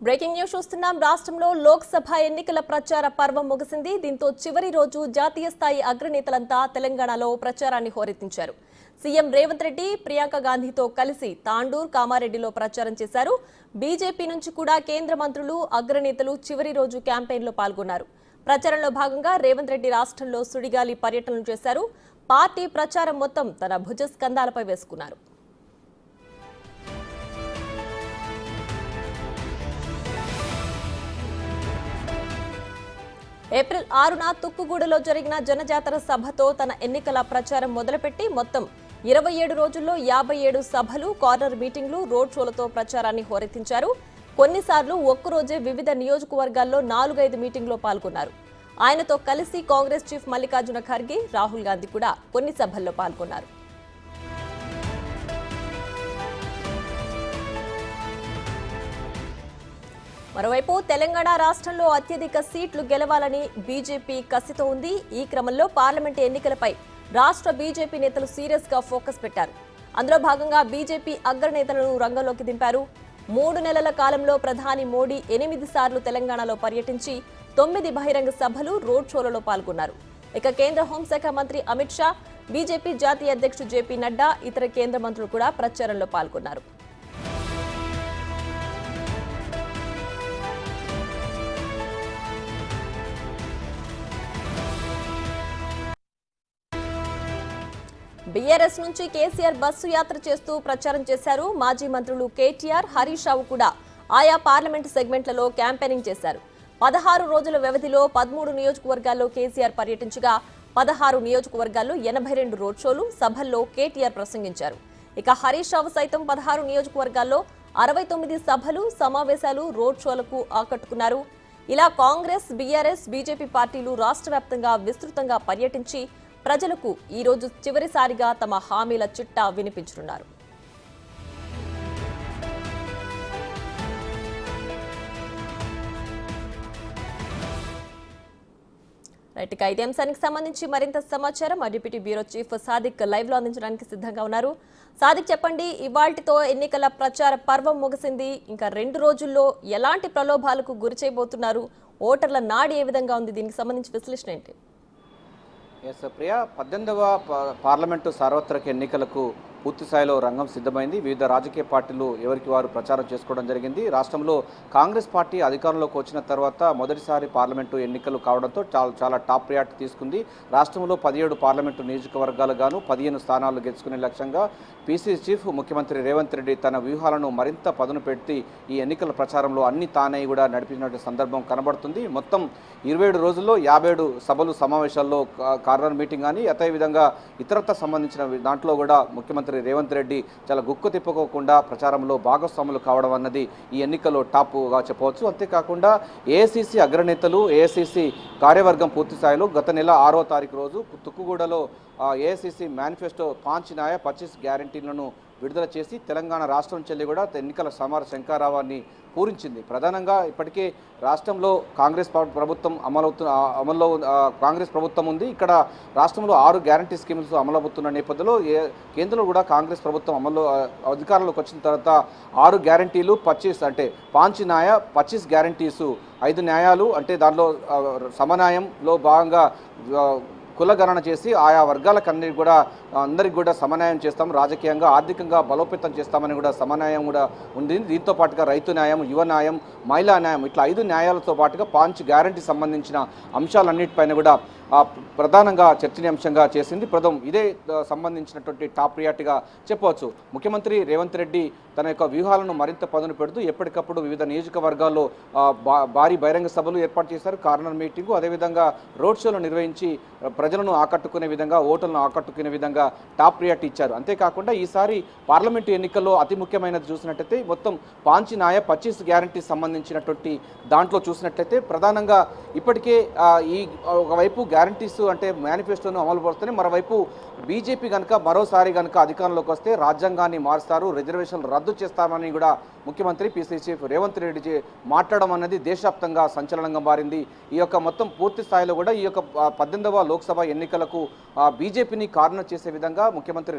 Breaking news చూస్తున్నాం. రాష్ట్రంలో లోక్సభ ఎన్నికల ప్రచార పర్వం ముగిసింది. దీంతో చివరి రోజు జాతీయ స్థాయి అగ్రనేతలంతా తెలంగాణలో ప్రచారాన్ని హోరెత్తించారు. సీఎం రేవంత్ రెడ్డి ప్రియాంక గాంధీతో కలిసి తాండూర్, కామారెడ్డిలో ప్రచారం చేశారు. బీజేపీ నుంచి కూడా కేంద్ర మంత్రులు, అగ్రనేతలు చివరి రోజు క్యాంపెయిన్లో పాల్గొన్నారు. ప్రచారంలో భాగంగా రేవంత్ రెడ్డి రాష్ట్రంలో సుడిగాలి పర్యటనలు చేశారు. పార్టీ ప్రచారం మొత్తం తన భుజస్కంధాలపై వేసుకున్నారు. ఏప్రిల్ 6న తుక్కుగూడలో జరిగిన జనజాతర సభతో తన ఎన్నికల ప్రచారం మొదలుపెట్టి మొత్తం 27 రోజుల్లో 57 సభలు, కార్నర్ మీటింగ్లు, రోడ్ షోలతో ప్రచారాన్ని హోరెత్తించారు. కొన్నిసార్లు ఒక్కరోజే వివిధ నియోజకవర్గాల్లో 4-5 మీటింగ్లో పాల్గొన్నారు. ఆయనతో కలిసి కాంగ్రెస్ చీఫ్ మల్లికార్జున ఖర్గే, రాహుల్ గాంధీ కూడా కొన్ని సభల్లో పాల్గొన్నారు. మరోవైపు తెలంగాణ రాష్ట్రంలో అత్యధిక సీట్లు గెలవాలని బీజేపీ కసితో ఉంది. ఈ క్రమంలో పార్లమెంటు ఎన్నికలపై రాష్ట్ర బీజేపీ నేతలు సీరియస్ గా ఫోకస్ పెట్టారు. అందులో భాగంగా బీజేపీ అగ్రనేతలను రంగంలోకి దింపారు. 3 నెలల కాలంలో ప్రధాని మోడీ 8 సార్లు తెలంగాణలో పర్యటించి 9 బహిరంగ సభలు, రోడ్ షోలలో పాల్గొన్నారు. ఇక కేంద్ర హోంశాఖ మంత్రి అమిత్ షా, బీజేపీ జాతీయ అధ్యక్షుడు జేపీ నడ్డా, ఇతర కేంద్ర మంత్రులు కూడా ప్రచారంలో పాల్గొన్నారు. బీఆర్ఎస్ నుంచి కేసీఆర్ బస్సు యాత్ర చేస్తూ ప్రచారం చేశారు. మాజీ మంత్రులు కేటీఆర్, హరీష్ రావు కూడా ఆయా పార్లమెంటు సెగ్మెంట్లలో క్యాంపెయినింగ్ చేశారు. 16 రోజుల వ్యవధిలో 13 నియోజకవర్గాల్లో కేసీఆర్ పర్యటించగా 16 నియోజకవర్గాల్లో 82 రోడ్ షోలు, సభల్లో కేటీఆర్ ప్రసంగించారు. ఇక హరీష్ రావు సైతం 16 నియోజకవర్గాల్లో 69 సభలు, సమావేశాలు, రోడ్ షోలకు ఆకట్టుకున్నారు. ఇలా కాంగ్రెస్, బీఆర్ఎస్, బీజేపీ పార్టీలు రాష్ట్ర వ్యాప్తంగా విస్తృతంగా పర్యటించి ప్రజలకు ఈ రోజు చివరిసారిగా తమ హామీల చిట్టా వినిపించనున్నారు. రైట్, ఇక ఇదే అంశానికి సంబంధించి మరింత సమాచారం మా deputy bureau chief Sadiq live లో అందించడానికి సిద్ధంగా ఉన్నారు. సాదిక్, చెప్పండి, ఇవాళ్టితో ఎన్నికల ప్రచార పర్వం ముగిసింది. ఇంకా 2 రోజుల్లో ఎలాంటి ప్రలోభాలకు గురి చేయబోతున్నారు? ఓటర్ల నాడి ఏ విధంగా ఉంది? దీనికి సంబంధించి విశ్లేషణ ఏంటి? ఎస్ ప్రియా, 18వ పార్లమెంటు సార్వత్రిక ఎన్నికలకు పూర్తి స్థాయిలో రంగం సిద్ధమైంది. వివిధ రాజకీయ పార్టీలు ఎవరికి వారు ప్రచారం చేసుకోవడం జరిగింది. రాష్ట్రంలో కాంగ్రెస్ పార్టీ అధికారంలోకి వచ్చిన తర్వాత మొదటిసారి పార్లమెంటు ఎన్నికలు కావడంతో చాలా టాప్ ప్రయారిటీ తీసుకుంది. రాష్ట్రంలో 17 పార్లమెంటు నియోజకవర్గాలు గాను 15 స్థానాలు గెలుచుకునే లక్ష్యంగా పీసీసీ చీఫ్ ముఖ్యమంత్రి రేవంత్ రెడ్డి తన వ్యూహాలను మరింత పదును పెట్టి ఈ ఎన్నికల ప్రచారంలో అన్ని తానే కూడా నడిపినటువంటి సందర్భం కనబడుతుంది. మొత్తం 27 రోజుల్లో 57 సభలు, సమావేశాల్లో, కార్నర్ మీటింగ్ కానీ అదేవిధంగా ఇతరత్ర సంబంధించిన దాంట్లో కూడా ముఖ్యమంత్రి రేవంత్ రెడ్డి చాలా గుక్కు తిప్పుకోకుండా ప్రచారంలో భాగస్వాములు కావడం అన్నది ఈ ఎన్నికల్లో టాప్గా చెప్పవచ్చు. అంతేకాకుండా ఏఐసీసీ అగ్రనేతలు, ఏఐసీసీ కార్యవర్గం పూర్తి స్థాయిలో గత నెల 6వ తారీఖు రోజు తుక్కుగూడలో ఏఐసీసీ మేనిఫెస్టో 5 న్యాయ 25 గ్యారంటీలను విడుదల చేసి తెలంగాణ రాష్ట్రం చెల్లి కూడా ఎన్నికల సమర శంఖారావాన్ని పూరించింది. ప్రధానంగా ఇప్పటికే రాష్ట్రంలో కాంగ్రెస్ ప్రభుత్వం అమల్లో కాంగ్రెస్ ప్రభుత్వం ఉంది. ఇక్కడ రాష్ట్రంలో 6 గ్యారంటీ స్కీమ్స్ అమలవుతున్న నేపథ్యంలో కేంద్రంలో కూడా కాంగ్రెస్ ప్రభుత్వం అమల్లో అధికారంలోకి వచ్చిన తర్వాత 6 గ్యారంటీలు 25 అంటే 5 న్యాయ 25 గ్యారంటీసు 5 న్యాయాలు అంటే దానిలో సమన్యాయంలో భాగంగా కులగణన చేసి ఆయా వర్గాలకన్నీ కూడా అందరికి కూడా సమన్యాయం చేస్తాం, రాజకీయంగా ఆర్థికంగా బలోపేతం చేస్తామని కూడా సమన్యాయం కూడా ఉంది. దీంతో పాటుగా రైతు న్యాయం, యువ న్యాయం, మహిళా న్యాయం ఇట్లా 5 న్యాయాలతో పాటుగా 5 గ్యారంటీ సంబంధించిన అంశాలన్నిటిపైన కూడా ప్రధానంగా చర్చనీయాంశంగా చేసింది. ఇదే సంబంధించినటువంటి టాప్ ప్రియారిటీగా చెప్పవచ్చు. ముఖ్యమంత్రి రేవంత్ రెడ్డి తన యొక్క వ్యూహాలను మరింత పదును పెడుతూ ఎప్పటికప్పుడు వివిధ నియోజకవర్గాల్లో భారీ బహిరంగ సభలు ఏర్పాటు చేశారు, కార్నర్ మీటింగు, అదేవిధంగా రోడ్ షోలు నిర్వహించి ప్రజలను ఆకట్టుకునే విధంగా, ఓటర్లను ఆకట్టుకునే విధంగా టాప్ ప్రియారిటీ ఇచ్చారు. అంతేకాకుండా ఈసారి పార్లమెంటు ఎన్నికల్లో అతి ముఖ్యమైనది చూసినట్లయితే మొత్తం 5 న్యాయ 25 గ్యారంటీ సంబంధించినటువంటి దాంట్లో చూసినట్లయితే ప్రధానంగా ఇప్పటికే ఈ ఒకవైపు గ్యారంటీస్ అంటే మేనిఫెస్టోను అమలు పరుస్తూనే మరోవైపు బీజేపీ కనుక మరోసారి కనుక అధికారంలోకి వస్తే రాజ్యాంగాన్ని మారుస్తారు, రిజర్వేషన్లు రద్దు చేస్తామని కూడా ముఖ్యమంత్రి పీసీసీ చీఫ్ రేవంత్ రెడ్డి మాట్లాడడం అనేది దేశవ్యాప్తంగా సంచలనంగా మారింది. ఈ యొక్క మొత్తం పూర్తి స్థాయిలో కూడా ఈ యొక్క 18వ లోక్సభ ఎన్నికలకు బీజేపీని కార్నర్ చేసే విధంగా ముఖ్యమంత్రి